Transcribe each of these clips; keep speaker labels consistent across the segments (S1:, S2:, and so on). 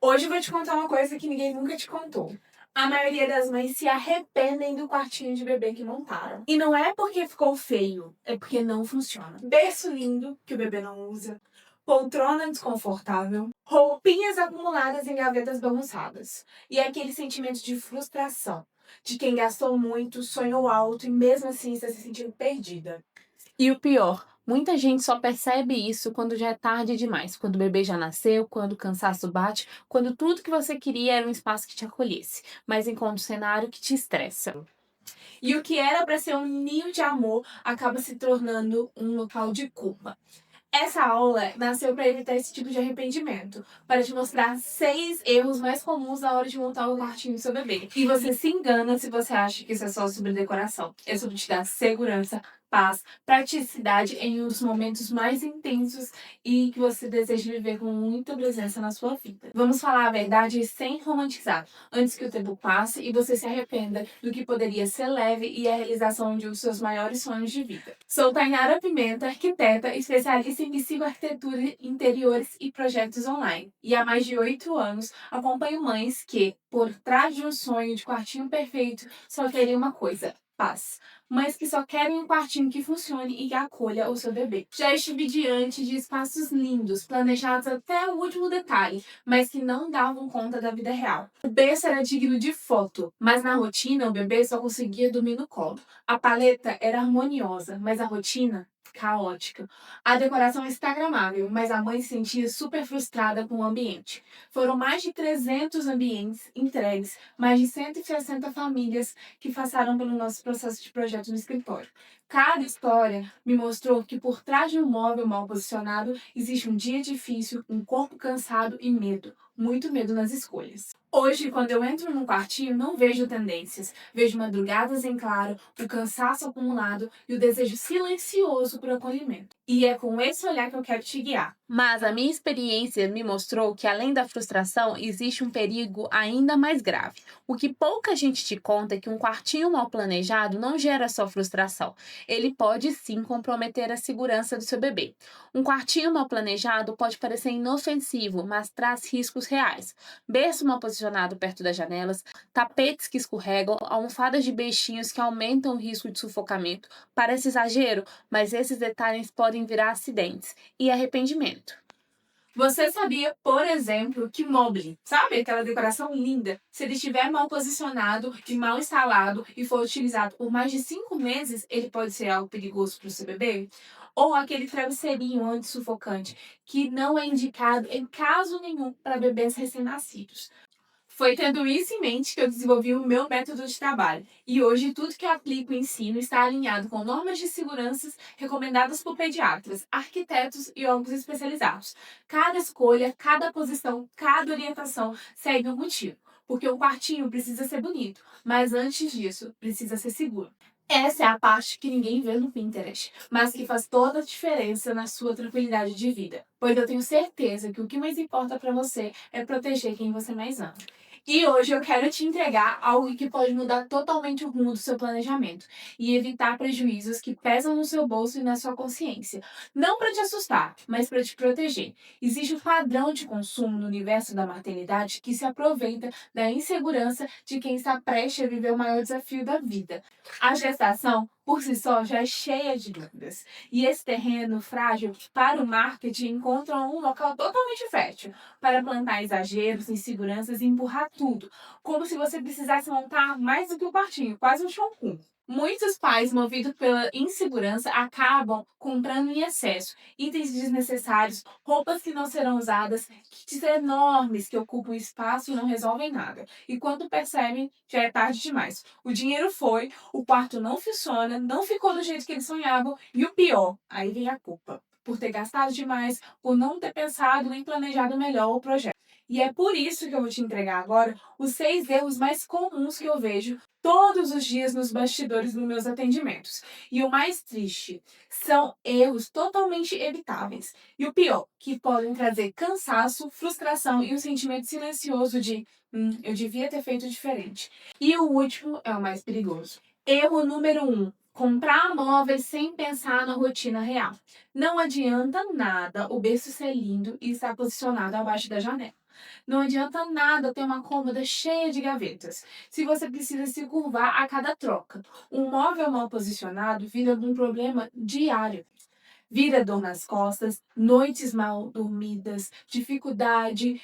S1: Hoje eu vou te contar uma coisa que ninguém nunca te contou. A maioria das mães se arrependem do quartinho de bebê que montaram. E não é porque ficou feio, é porque não funciona. Berço lindo, que o bebê não usa. Poltrona desconfortável. Roupinhas acumuladas em gavetas bagunçadas. E aquele sentimento de frustração. De quem gastou muito, sonhou alto e mesmo assim está se sentindo perdida.
S2: E o pior, muita gente só percebe isso quando já é tarde demais, quando o bebê já nasceu, quando o cansaço bate, quando tudo que você queria era um espaço que te acolhesse, mas encontra um cenário que te estressa.
S1: E o que era para ser um ninho de amor acaba se tornando um local de culpa. Essa aula nasceu para evitar esse tipo de arrependimento, para te mostrar 6 erros mais comuns na hora de montar o quartinho do seu bebê. E você se engana se você acha que isso é só sobre decoração. É sobre te dar segurança, paz, praticidade em um dos momentos mais intensos e que você deseja viver com muita presença na sua vida. Vamos falar a verdade sem romantizar, antes que o tempo passe e você se arrependa do que poderia ser leve e a realização de um dos seus maiores sonhos de vida. Sou Tainara Pimenta, arquiteta, especialista em psicoarquitetura, interiores e projetos online. E há mais de 8 anos acompanho mães que, por trás de um sonho de quartinho perfeito, só querem uma coisa: paz. Mães que só querem um quartinho que funcione e que acolha o seu bebê. Já estive diante de espaços lindos, planejados até o último detalhe, mas que não davam conta da vida real. O berço era digno de foto, mas na rotina o bebê só conseguia dormir no colo. A paleta era harmoniosa, mas a rotina caótica. A decoração é instagramável, mas a mãe se sentia super frustrada com o ambiente. Foram mais de 300 ambientes entregues, mais de 160 famílias que passaram pelo nosso processo de projeto no escritório. Cada história me mostrou que por trás de um móvel mal posicionado existe um dia difícil, um corpo cansado e medo, muito medo nas escolhas. Hoje, quando eu entro num quartinho, não vejo tendências. Vejo madrugadas em claro, o cansaço acumulado e o desejo silencioso por acolhimento. E é com esse olhar que eu quero te guiar.
S2: Mas a minha experiência me mostrou que, além da frustração, existe um perigo ainda mais grave. O que pouca gente te conta é que um quartinho mal planejado não gera só frustração. Ele pode sim comprometer a segurança do seu bebê. Um quartinho mal planejado pode parecer inofensivo, mas traz riscos reais. Berço mal posicionado perto das janelas, tapetes que escorregam, almofadas de beijinhos que aumentam o risco de sufocamento. Parece exagero, mas esses detalhes podem virar acidentes e arrependimento.
S1: Você sabia, por exemplo, que mobile, sabe aquela decoração linda, se ele estiver mal posicionado e mal instalado e for utilizado por mais de 5 meses, ele pode ser algo perigoso para o seu bebê? Ou aquele travesseirinho antissufocante, que não é indicado em caso nenhum para bebês recém-nascidos. Foi tendo isso em mente que eu desenvolvi o meu método de trabalho. E hoje tudo que eu aplico e ensino está alinhado com normas de segurança recomendadas por pediatras, arquitetos e órgãos especializados. Cada escolha, cada posição, cada orientação segue um motivo. Porque o quartinho precisa ser bonito, mas antes disso, precisa ser seguro. Essa é a parte que ninguém vê no Pinterest, mas que faz toda a diferença na sua tranquilidade de vida. Pois eu tenho certeza que o que mais importa para você é proteger quem você mais ama. E hoje eu quero te entregar algo que pode mudar totalmente o rumo do seu planejamento e evitar prejuízos que pesam no seu bolso e na sua consciência. Não para te assustar, mas para te proteger. Existe um padrão de consumo no universo da maternidade que se aproveita da insegurança de quem está prestes a viver o maior desafio da vida. A gestação, por si só, já é cheia de dúvidas. E esse terreno frágil, para o marketing, encontra um local totalmente fértil para plantar exageros, inseguranças e empurrar tudo, como se você precisasse montar mais do que um quartinho, quase um showroom. Muitos pais, movidos pela insegurança, acabam comprando em excesso itens desnecessários, roupas que não serão usadas, kits enormes que ocupam espaço e não resolvem nada. E quando percebem, já é tarde demais. O dinheiro foi, o quarto não funciona, não ficou do jeito que eles sonhavam e o pior, aí vem a culpa. Por ter gastado demais, por não ter pensado nem planejado melhor o projeto. E é por isso que eu vou te entregar agora os 6 erros mais comuns que eu vejo todos os dias nos bastidores dos meus atendimentos. E o mais triste, são erros totalmente evitáveis. E o pior, que podem trazer cansaço, frustração e um sentimento silencioso de eu devia ter feito diferente. E o último é o mais perigoso. Erro número 1. Comprar móveis sem pensar na rotina real. Não adianta nada o berço ser lindo e estar posicionado abaixo da janela. Não adianta nada ter uma cômoda cheia de gavetas, se você precisa se curvar a cada troca. Um móvel mal posicionado vira um problema diário. Vira dor nas costas, noites mal dormidas, dificuldade,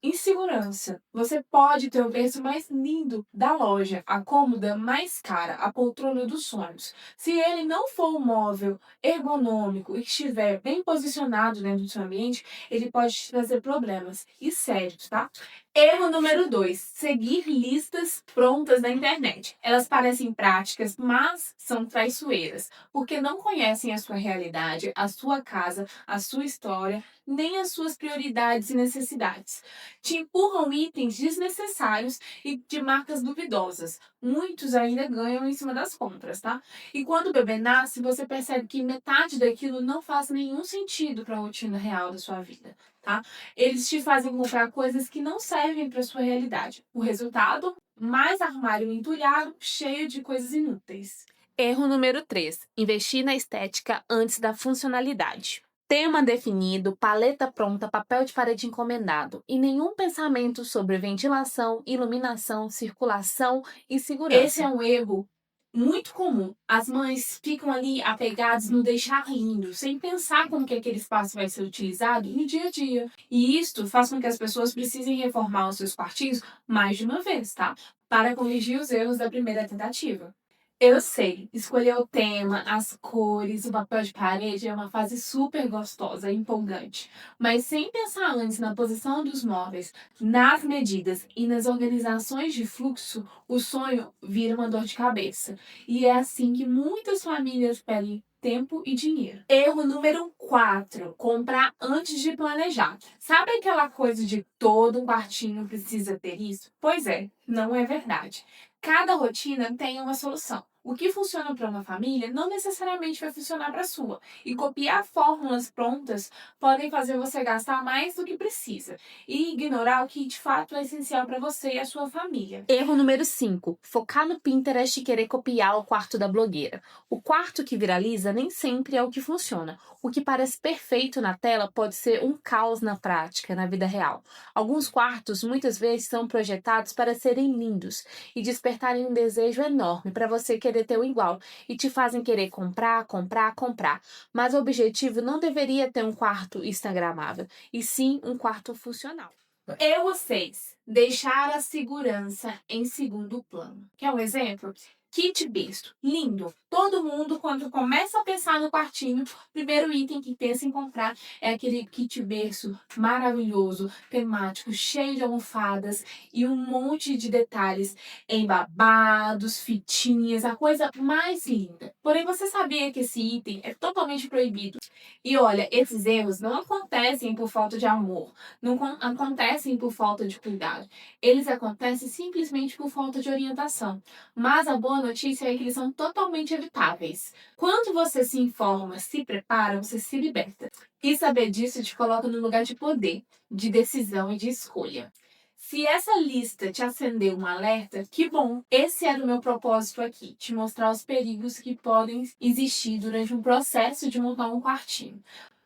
S1: insegurança. Você pode ter o berço mais lindo da loja, a cômoda mais cara, a poltrona dos sonhos. Se ele não for um móvel ergonômico e estiver bem posicionado dentro do seu ambiente, ele pode te trazer problemas e sérios, tá? Erro número 2: seguir listas prontas na internet. Elas parecem práticas, mas são traiçoeiras, porque não conhecem a sua realidade, a sua casa, a sua história, nem as suas prioridades e necessidades. Te empurram itens desnecessários e de marcas duvidosas. Muitos ainda ganham em cima das compras, tá? E quando o bebê nasce, você percebe que metade daquilo não faz nenhum sentido para a rotina real da sua vida, tá? Eles te fazem comprar coisas que não servem para sua realidade. O resultado? Mais armário entulhado, cheio de coisas inúteis.
S2: Erro número 3: investir na estética antes da funcionalidade. Tema definido, paleta pronta, papel de parede encomendado e nenhum pensamento sobre ventilação, iluminação, circulação e segurança.
S1: Esse é um erro muito comum. As mães ficam ali apegadas no deixar lindo, sem pensar como que aquele espaço vai ser utilizado no dia a dia. E isto faz com que as pessoas precisem reformar os seus quartinhos mais de uma vez, tá? Para corrigir os erros da primeira tentativa. Eu sei, escolher o tema, as cores, o papel de parede é uma fase super gostosa e empolgante. Mas sem pensar antes na posição dos móveis, nas medidas e nas organizações de fluxo, o sonho vira uma dor de cabeça. E é assim que muitas famílias perdem tempo e dinheiro. Erro número 4: comprar antes de planejar. Sabe aquela coisa de todo um quartinho precisa ter isso? Pois é, não é verdade. Cada rotina tem uma solução. O que funciona para uma família não necessariamente vai funcionar para a sua. E copiar fórmulas prontas podem fazer você gastar mais do que precisa e ignorar o que de fato é essencial para você e a sua família.
S2: Erro número 5: focar no Pinterest e querer copiar o quarto da blogueira. O quarto que viraliza nem sempre é o que funciona. O que parece perfeito na tela pode ser um caos na prática, na vida real. Alguns quartos muitas vezes são projetados para serem lindos e despertarem um desejo enorme para você querer ter o igual e te fazem querer comprar, comprar, comprar. Mas o objetivo não deveria ter um quarto instagramável, e sim um quarto funcional.
S1: Erro 6: deixar a segurança em segundo plano. Quer um exemplo? Kit berço. Lindo. Todo mundo, quando começa a pensar no quartinho, o primeiro item que pensa em comprar é aquele kit berço maravilhoso, temático, cheio de almofadas e um monte de detalhes em babados, fitinhas, a coisa mais linda. Porém, você sabia que esse item é totalmente proibido? E olha, esses erros não acontecem por falta de amor, não acontecem por falta de cuidado. Eles acontecem simplesmente por falta de orientação. Mas a boa notícia é que eles são totalmente evitáveis. Quando você se informa, se prepara, você se liberta. E saber disso te coloca no lugar de poder, de decisão e de escolha. Se essa lista te acendeu um alerta, que bom! Esse era o meu propósito aqui, te mostrar os perigos que podem existir durante um processo de montar um quartinho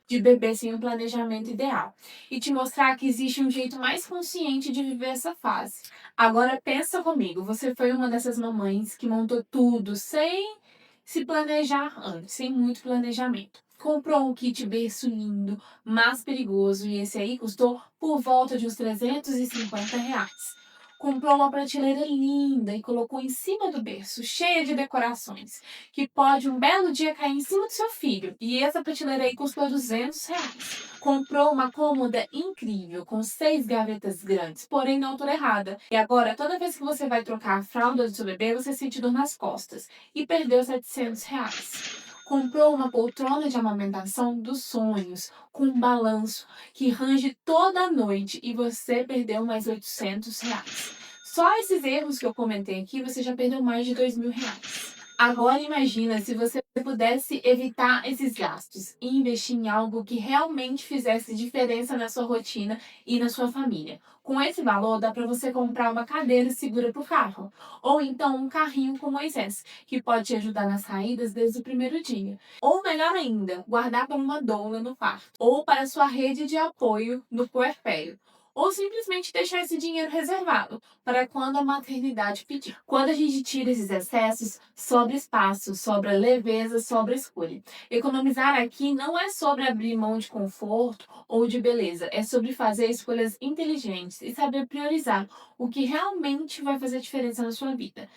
S1: de bebê sem um planejamento ideal e te mostrar que existe um jeito mais consciente de viver essa fase. Agora pensa comigo, você foi uma dessas mamães que montou tudo sem se planejar antes, sem muito planejamento. Comprou um kit berço lindo, mas perigoso, e esse aí custou por volta de uns R$ 350. Comprou uma prateleira linda e colocou em cima do berço, cheia de decorações, que pode um belo dia cair em cima do seu filho. E essa prateleira aí custou R$ 200. Comprou uma cômoda incrível, com 6 gavetas grandes, porém na altura errada. E agora, toda vez que você vai trocar a fralda do seu bebê, você sente dor nas costas. E perdeu R$ 700. Comprou uma poltrona de amamentação dos sonhos, com um balanço, que range toda noite, e você perdeu mais R$ 800. Só esses erros que eu comentei aqui, você já perdeu mais de R$ 2.000. Agora imagina se você pudesse evitar esses gastos e investir em algo que realmente fizesse diferença na sua rotina e na sua família. Com esse valor, dá para você comprar uma cadeira segura para o carro, ou então um carrinho com Moisés, que pode te ajudar nas saídas desde o primeiro dia. Ou melhor ainda, guardar para uma doula no quarto, ou para sua rede de apoio no puerpério. ou simplesmente deixar esse dinheiro reservado para quando a maternidade pedir. Quando a gente tira esses excessos, sobra espaço, sobra leveza, sobra escolha. Economizar aqui não é sobre abrir mão de conforto ou de beleza, é sobre fazer escolhas inteligentes e saber priorizar o que realmente vai fazer diferença na sua vida.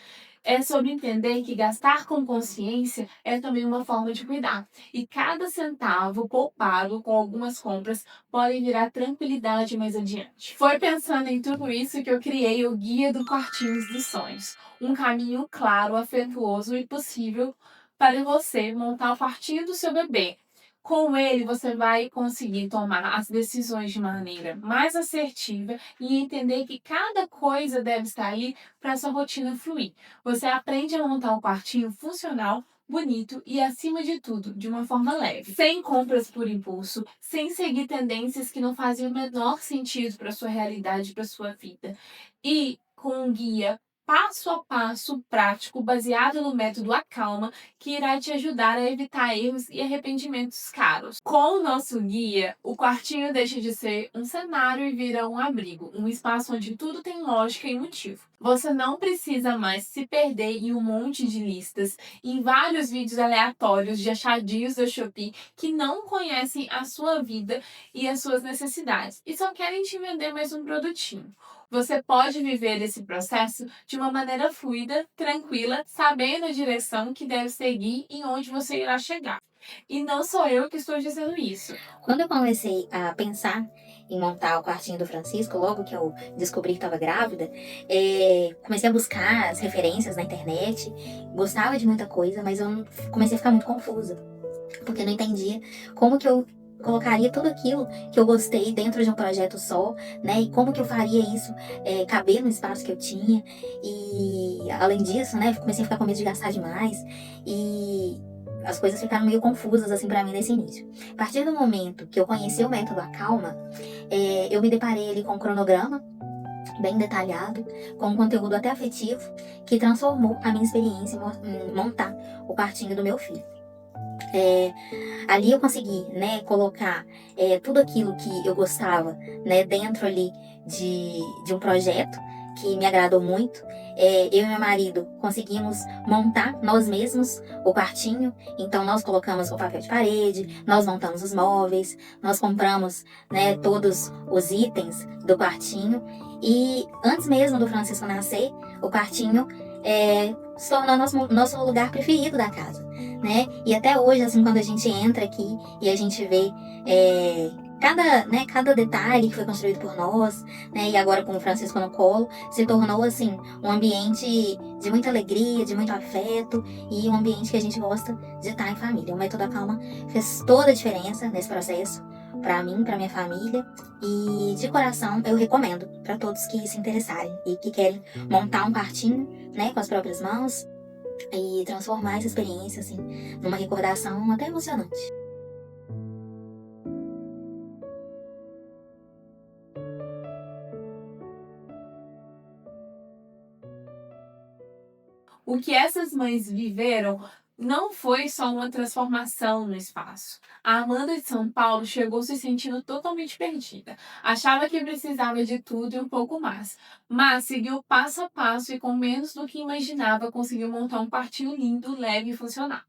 S1: É sobre entender que gastar com consciência é também uma forma de cuidar. E cada centavo poupado com algumas compras pode virar tranquilidade mais adiante. Foi pensando em tudo isso que eu criei o Guia do Quartinhos dos Sonhos. Um caminho claro, afetuoso e possível para você montar o quartinho do seu bebê. Com ele, você vai conseguir tomar as decisões de maneira mais assertiva e entender que cada coisa deve estar ali para sua rotina fluir. Você aprende a montar um quartinho funcional, bonito e, acima de tudo, de uma forma leve. Sem compras por impulso, sem seguir tendências que não fazem o menor sentido para sua realidade, para sua vida. E com um guia passo a passo prático, baseado no método Acalma, que irá te ajudar a evitar erros e arrependimentos caros. Com o nosso guia, o quartinho deixa de ser um cenário e vira um abrigo, um espaço onde tudo tem lógica e motivo. Você não precisa mais se perder em um monte de listas, em vários vídeos aleatórios de achadinhos da Shopee que não conhecem a sua vida e as suas necessidades e só querem te vender mais um produtinho. Você pode viver esse processo de uma maneira fluida, tranquila, sabendo a direção que deve seguir e onde você irá chegar. E não sou eu que estou dizendo isso.
S3: Quando eu comecei a pensar em montar o quartinho do Francisco, logo que eu descobri que estava grávida, comecei a buscar as referências na internet, gostava de muita coisa, mas comecei a ficar muito confusa, porque eu não entendia como que eu colocaria tudo aquilo que eu gostei dentro de um projeto só, né? E como que eu faria isso caber no espaço que eu tinha. E além disso, né? Comecei a ficar com medo de gastar demais e as coisas ficaram meio confusas assim para mim nesse início. A partir do momento que eu conheci o método Acalma, eu me deparei ali com um cronograma bem detalhado, com um conteúdo até afetivo, que transformou a minha experiência em montar o quartinho do meu filho. Ali eu consegui, né, colocar tudo aquilo que eu gostava, né, dentro ali de um projeto que me agradou muito. Eu e meu marido conseguimos montar nós mesmos o quartinho, então nós colocamos o papel de parede, nós montamos os móveis, nós compramos, né, todos os itens do quartinho e antes mesmo do Francisco nascer, o quartinho se tornou nosso lugar preferido da casa, né? E até hoje, assim, quando a gente entra aqui e a gente vê cada detalhe que foi construído por nós, né? E agora com o Francisco no colo, se tornou, assim, um ambiente de muita alegria, de muito afeto e um ambiente que a gente gosta de estar em família. O Método Acalma fez toda a diferença nesse processo, para mim, para minha família, e de coração eu recomendo para todos que se interessarem e que querem montar um quartinho, né, com as próprias mãos e transformar essa experiência assim numa recordação até emocionante.
S1: O que essas mães viveram não foi só uma transformação no espaço. A Amanda de São Paulo chegou se sentindo totalmente perdida. Achava que precisava de tudo e um pouco mais. Mas seguiu passo a passo e com menos do que imaginava conseguiu montar um quartinho lindo, leve e funcional.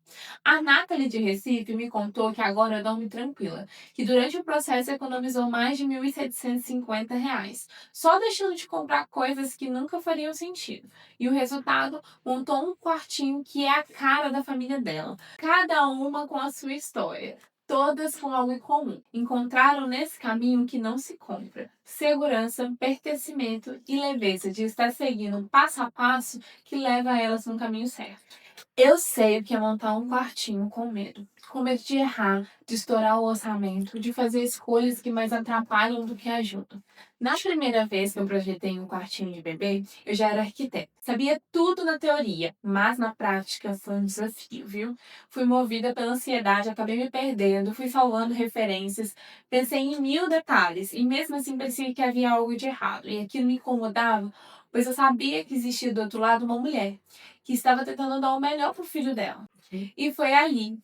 S1: A Nathalie de Recife me contou que agora dorme tranquila, que durante o processo economizou mais de R$ 1.750, só deixando de comprar coisas que nunca fariam sentido. E o resultado, montou um quartinho que é a cara da família dela. Cada uma com a sua história. Todas com algo em comum. Encontraram nesse caminho que não se compra. Segurança, pertencimento e leveza de estar seguindo um passo a passo que leva elas no caminho certo. Eu sei o que é montar um quartinho com medo. Com medo de errar, de estourar o orçamento, de fazer escolhas que mais atrapalham do que ajudam. Na primeira vez que eu projetei um quartinho de bebê, eu já era arquiteta. Sabia tudo na teoria, mas na prática foi um desafio, viu? Fui movida pela ansiedade, acabei me perdendo, fui salvando referências, pensei em mil detalhes e mesmo assim parecia que havia algo de errado. E aquilo me incomodava, pois eu sabia que existia do outro lado uma mulher que estava tentando dar o melhor pro filho dela. E foi ali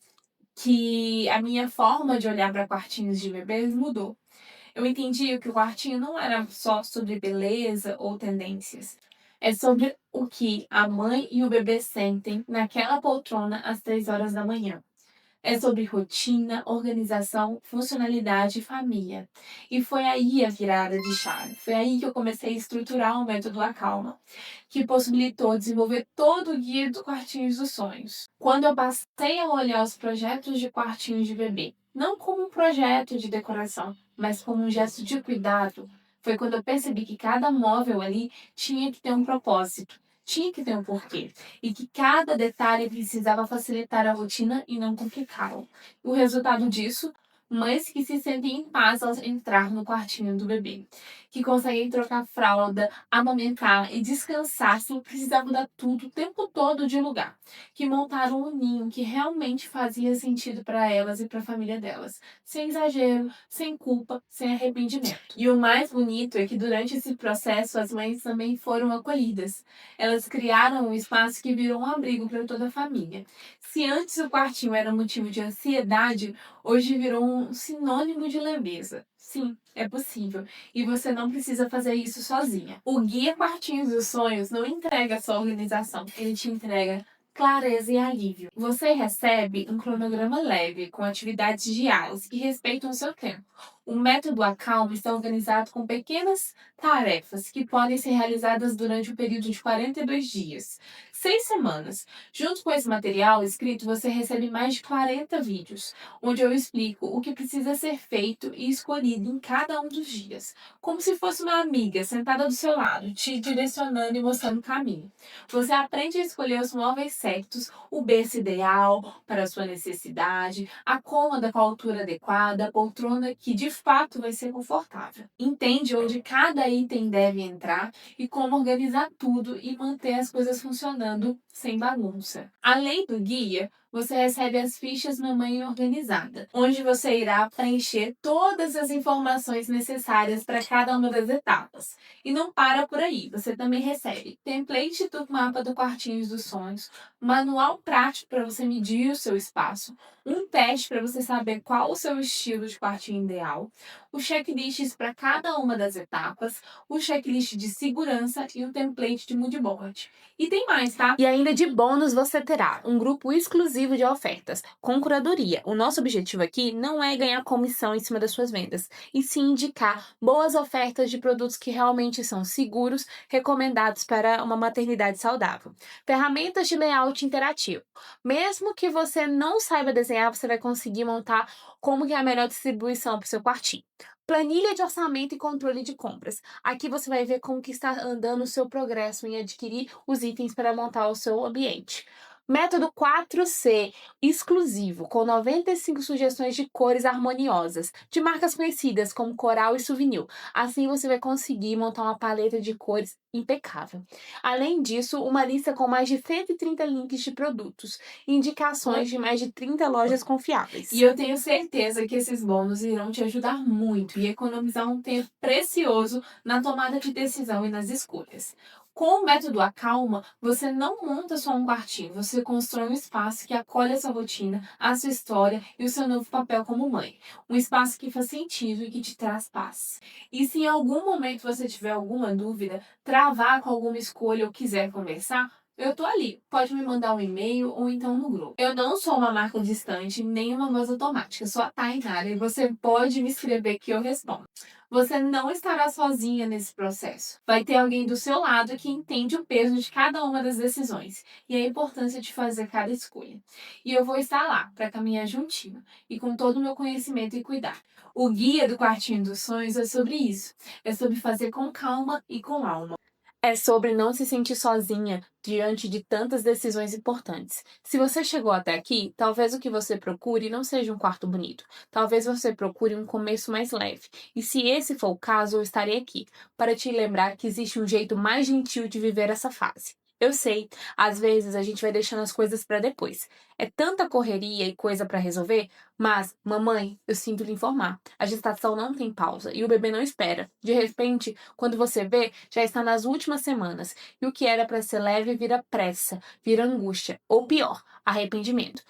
S1: que a minha forma de olhar para quartinhos de bebês mudou. eu entendi que o quartinho não era só sobre beleza ou tendências. É sobre o que a mãe e o bebê sentem naquela poltrona às 3 horas da manhã. É sobre rotina, organização, funcionalidade e família. E foi aí a virada de chave. Foi aí que eu comecei a estruturar o método Acalma, que possibilitou desenvolver todo o guia do Quartinhos dos Sonhos. Quando eu passei a olhar os projetos de quartinhos de bebê, não como um projeto de decoração, mas como um gesto de cuidado, foi quando eu percebi que cada móvel ali tinha que ter um propósito, tinha que ter um porquê, e que cada detalhe precisava facilitar a rotina e não complicá-la. O resultado disso, mães que se sentem em paz ao entrar no quartinho do bebê, que conseguem trocar fralda, amamentar e descansar sem precisar mudar tudo o tempo todo de lugar, que montaram um ninho que realmente fazia sentido para elas e para a família delas, sem exagero, sem culpa, sem arrependimento. E o mais bonito é que durante esse processo as mães também foram acolhidas. Elas criaram um espaço que virou um abrigo para toda a família. Se antes o quartinho era motivo de ansiedade, hoje virou um sinônimo de leveza. Sim, é possível. E você não precisa fazer isso sozinha. O Guia Quartinhos dos Sonhos não entrega só organização, ele te entrega clareza e alívio. Você recebe um cronograma leve, com atividades diárias que respeitam o seu tempo. O método Acalma está organizado com pequenas tarefas que podem ser realizadas durante um período de 42 dias, 6 semanas. Junto com esse material escrito, você recebe mais de 40 vídeos, onde eu explico o que precisa ser feito e escolhido em cada um dos dias, como se fosse uma amiga sentada do seu lado, te direcionando e mostrando o caminho. Você aprende a escolher os móveis certos, o berço ideal para a sua necessidade, a cômoda com a altura adequada, a poltrona que de fato vai ser confortável. Entende onde cada item deve entrar e como organizar tudo e manter as coisas funcionando sem bagunça. Além do guia, você recebe as fichas Mamãe Organizada, onde você irá preencher todas as informações necessárias para cada uma das etapas. E não para por aí, você também recebe template do mapa do Quartinhos dos Sonhos, manual prático para você medir o seu espaço, um teste para você saber qual o seu estilo de quartinho ideal, os checklists para cada uma das etapas, o checklist de segurança e o template de moodboard. E tem mais, tá?
S2: E ainda de bônus você terá um grupo exclusivo de ofertas, com curadoria. O nosso objetivo aqui não é ganhar comissão em cima das suas vendas, e sim indicar boas ofertas de produtos que realmente são seguros, recomendados para uma maternidade saudável. Ferramentas de layout interativo. Mesmo que você não saiba desenhar, você vai conseguir montar como que é a melhor distribuição para o seu quartinho. Planilha de orçamento e controle de compras. Aqui você vai ver como que está andando o seu progresso em adquirir os itens para montar o seu ambiente. Método 4C, exclusivo, com 95 sugestões de cores harmoniosas, de marcas conhecidas como Coral e Souvenir. Assim você vai conseguir montar uma paleta de cores impecável. Além disso, uma lista com mais de 130 links de produtos, indicações de mais de 30 lojas confiáveis.
S1: E eu tenho certeza que esses bônus irão te ajudar muito e economizar um tempo precioso na tomada de decisão e nas escolhas. Com o método Acalma, você não monta só um quartinho, você constrói um espaço que acolhe a sua rotina, a sua história e o seu novo papel como mãe. Um espaço que faz sentido e que te traz paz. E se em algum momento você tiver alguma dúvida, travar com alguma escolha ou quiser conversar, eu tô ali. Pode me mandar um e-mail ou então no grupo. Eu não sou uma marca distante, nem uma voz automática. Sou a Tainara e você pode me escrever que eu respondo. Você não estará sozinha nesse processo. Vai ter alguém do seu lado que entende o peso de cada uma das decisões e a importância de fazer cada escolha. E eu vou estar lá para caminhar juntinho e com todo o meu conhecimento e cuidar. O guia do Quartinho dos Sonhos é sobre isso. É sobre fazer com calma e com alma.
S2: É sobre não se sentir sozinha diante de tantas decisões importantes. Se você chegou até aqui, talvez o que você procure não seja um quarto bonito. Talvez você procure um começo mais leve. E se esse for o caso, eu estarei aqui para te lembrar que existe um jeito mais gentil de viver essa fase. Eu sei, às vezes a gente vai deixando as coisas para depois. É tanta correria e coisa para resolver, mas, mamãe, eu sinto lhe informar. A gestação não tem pausa e o bebê não espera. De repente, quando você vê, já está nas últimas semanas e o que era para ser leve vira pressa, vira angústia ou pior, arrependimento.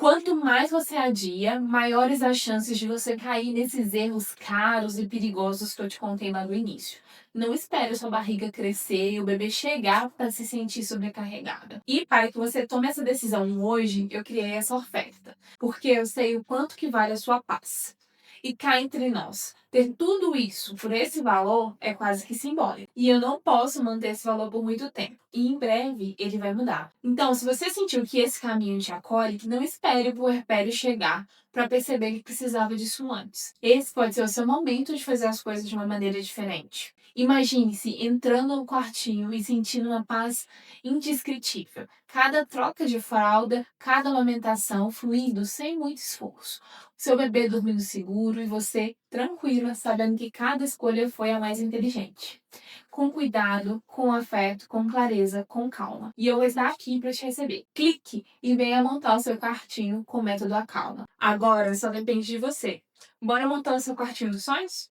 S1: Quanto mais você adia, maiores as chances de você cair nesses erros caros e perigosos que eu te contei lá no início. Não espere sua barriga crescer e o bebê chegar para se sentir sobrecarregada. E para que você tome essa decisão hoje, eu criei essa oferta, porque eu sei o quanto que vale a sua paz. E cá entre nós, ter tudo isso por esse valor é quase que simbólico. E eu não posso manter esse valor por muito tempo. E em breve ele vai mudar. Então, se você sentiu que esse caminho te acolhe, não espere o puerpério chegar para perceber que precisava disso antes. Esse pode ser o seu momento de fazer as coisas de uma maneira diferente. Imagine-se entrando no quartinho e sentindo uma paz indescritível. Cada troca de fralda, cada amamentação fluindo sem muito esforço. Seu bebê dormindo seguro e você tranquila, sabendo que cada escolha foi a mais inteligente. Com cuidado, com afeto, com clareza, com calma. E eu vou estar aqui para te receber. Clique e venha montar o seu quartinho com o método Acalma. Agora só depende de você. Bora montar o seu quartinho dos sonhos?